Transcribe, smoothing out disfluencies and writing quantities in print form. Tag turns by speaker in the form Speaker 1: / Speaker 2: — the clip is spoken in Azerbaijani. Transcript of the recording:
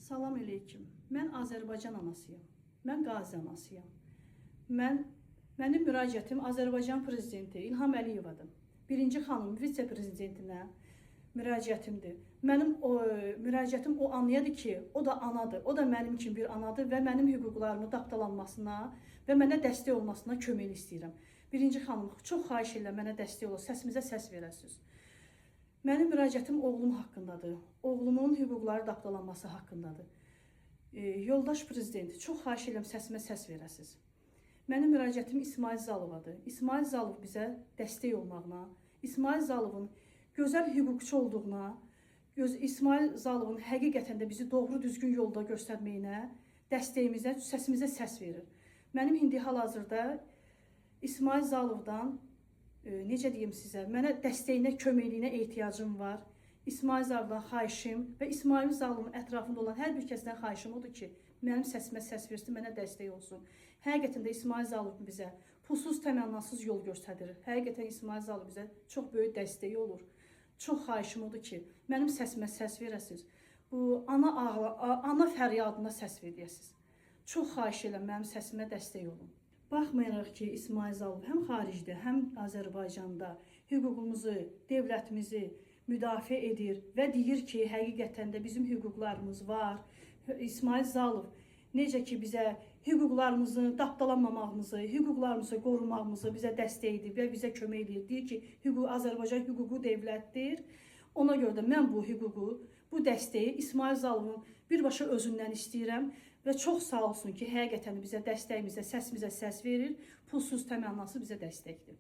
Speaker 1: Salam aleyküm. Mən Azərbaycan anasıyam. Mən Qazi anasıyam. Mənim müraciətim Azərbaycan prezidenti İlham Əliyevadır. Birinci xanım vitse-prezidentinə müraciətimdir. Mənim müraciətim o anlayadır ki, o da anadır. O da mənim kimi bir anadır və mənim hüquqlarımı tapdalanmasına və mənə dəstək olmasına kömək istəyirəm. Birinci xanım, çox xahiş edirəm mənə dəstək olun, səsimizə səs verəsiniz. Mənim müraciətim oğlum haqqındadır. Oğlumun hüquqları tapdalanması haqqındadır. Yoldaş prezident, çox xahiş edirəm səsimə səs verəsiniz. Mənim müraciətim İsmail Zalovadır. İsmail Zalov bizə dəstək olmağına, İsmail Zalovun gözəl hüquqçu olduğuna, İsmail Zalovun həqiqətən də bizi doğru düzgün yolda göstərməyinə, dəstəyimizə, səsimizə səs verir. Mənim indi hal-hazırda İsmail Zalovdan necə deyim sizə, mənə dəstəyinə, köməkliyinə ehtiyacım var. İsmail Zalovdan xahişim və İsmail Zalovun ətrafında olan hər bir kəsdən xahişim odur ki, mənim səsimə səs versin, mənə dəstək olsun. Həqiqətən də İsmail Zalov bizə pulsuz, təmənnasız yol göstərir. Həqiqətən İsmail Zalov bizə çox böyük dəstəyi olur. Çox xahişim odur ki, mənim səsimə səs verəsiniz. Bu ana fəryadına səs verəsiniz. Çox xahiş edirəm, mənim səsimə dəstək olun. Baxmayaraq ki, İsmail Zalov həm xaricdə, həm Azərbaycanda hüququmuzu, dövlətimizi müdafiə edir və deyir ki, həqiqətən də bizim hüquqlarımız var. İsmail Zalov necə ki, bizə hüquqlarımızı tapdalanmamağımızı, hüquqlarımızı qorumağımızı bizə dəstək edir və bizə kömək edir. Deyir ki, Azərbaycan hüququ dövlətdir. Ona görə də mən bu hüququ, bu dəstəyi İsmail Zalovun birbaşa özündən istəyirəm və çox sağ olsun ki, həqiqətən bizə dəstəyimizə, səsimizə səs verir, pulsuz təmənnası bizə dəstəkdir.